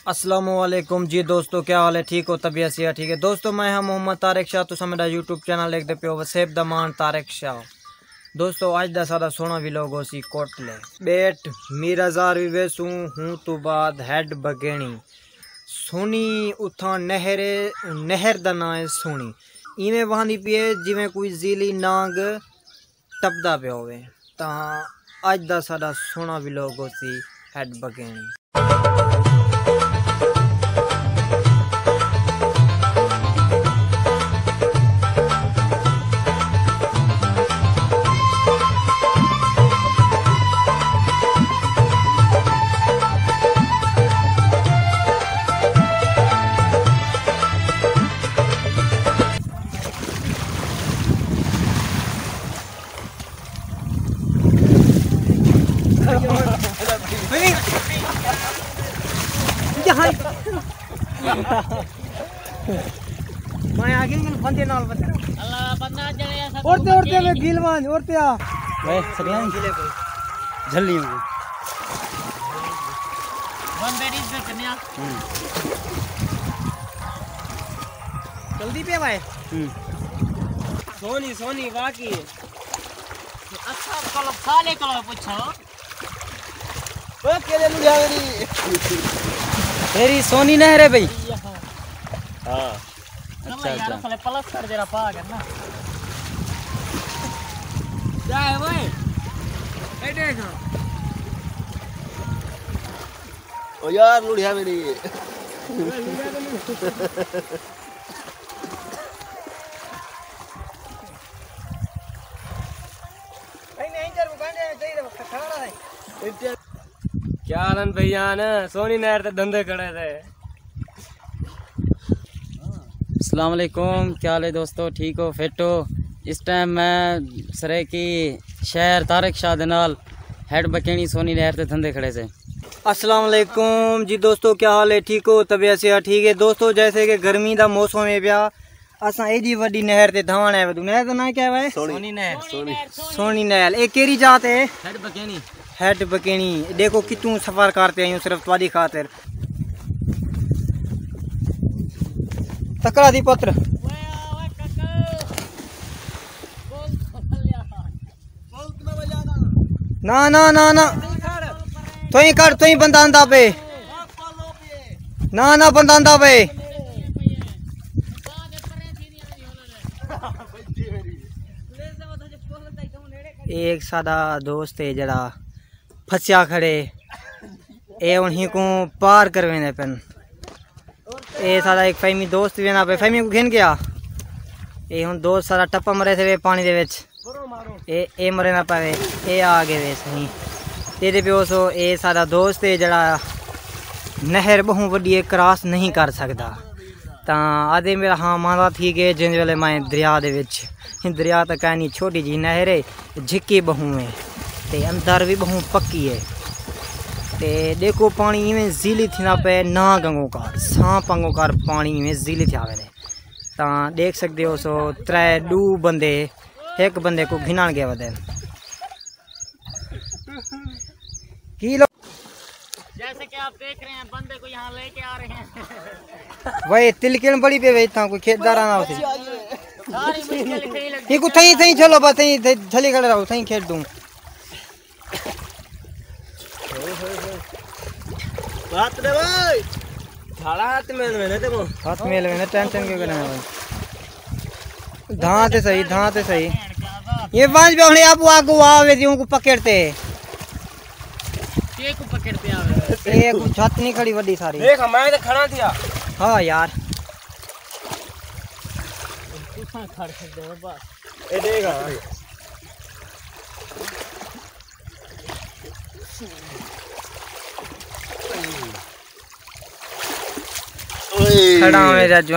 अस्सलामुअलैकुम जी दोस्तों, क्या हाल है? ठीक हो? तबीयत से ठीक है दोस्तों। मैं हम मोहम्मद तारिक शाह, तुसा मेरा यूट्यूब चैनल देखते पे हो वसेब दमान तारिक शाह। दोस्तों अज का सारा सोना भी लोग सी कोटले बेट मीराजार भी वेसू हूँ तो बाद हैड बगेणी सोनी उथा नहर दा ना है सोनी इवें वहां पिए जिमें कोई जीली नांग टपदा पे होवे। ता अज का सारा सोना भी लोग सी हैड बगेणी। मैं आगे बंदे नाल बंदे अल्लाह बंदा जड़े औरते औरते में गिलवान औरते आ मैं सरियां गिले को झल्ली में बंदे रीस पे कन्या जल्दी पे भाई सोनी सोनी वाकी अच्छा कल साले कल पूछो ओ केले नु जावरी तेरी सोनी नहर है भाई। हाँ अच्छा यार साले प्लस कर जरा पा करना क्या है भाई ए देखो ओ यार लुढ़िया मेरी नहीं जर बुकाने चाहिए खड़ा है क्या आनंद भैया ना सोनी नहर ते धंधे खड़े थे। अस्सलाम वालेकुम, क्या हाल है दोस्तों? ठीक हो? फिट हो? इस टाइम मैं सरे की शहर तारिक शाह दे नाल हैड बकेणी सोनी नहर ते धंधे खड़े से। अस्सलाम वालेकुम जी दोस्तों, क्या हाल है? ठीक हो? तबीयत से ठीक है दोस्तों। जैसे कि गर्मी दा मौसम है पिया असा एडी वड्डी नहर ते धावण है वदू नहर दा ना क्या है? सोनी नहर सोनी नहर ए केरी जात है? हैड बकेणी। हैड बकेणी देखो कितू सफर करते हैं सिर्फ तुम्हारी खातिर। तकड़ा दी पत्र ना ना ना ना तुई कर तुई बंदा आंदा पे ना ना बंदा आंदा पे एक सादा दोस्त है जड़ा फसिया खड़े ए उन्हीं को पार करवेने पेन ए सादा एक फैमी दोस्त भी ना पे फैमी को घेन गया ए हुन दोस्त सारा टप्पा मरे थे पानी दे विच ए मरे ना पावे ए आ गए वे सही तेरे पे सो ए सारा दोस्त है जड़ा नहर बहु वड्डी क्रॉस नहीं कर सकदा। ता आदे मेरा हाँ माना थी के जिन वेले मैं दरिया दे विच दरिया तक कहनी छोटी जी नहर है झिक्की बहु है ते अंदर भी बहु पक्की है ते देखो पानी में जीली थी ना पे ना गंगो कार सांप अंगो कार पानी में जीली थी आवे ता देख सकते हो सो त्रै दू बंदे एक बंदे को घिनान गया वदे की लो जैसे कि आप देख रहे हैं बंदे को यहाँ लेके आ रहे हैं वही तिलकिन बड़ी पे वेता कोई खेतदार ना होती ये को थई थई चलो बस थई झली खड़े रहो थई खेत दूं बात रे भाई थाला हाथ में ने देखो हाथ में लेने टेंशन क्यों करना है? धाते सही ये पांच पे हमने आप आगू आवे दी को पकड़ते के को पकड़ते आवे एक छत नहीं खड़ी बड़ी सारी देख मैं तो खड़ा थिया। हां यार तू खड़ दे बस ए देखा खड़ा मेरा जवान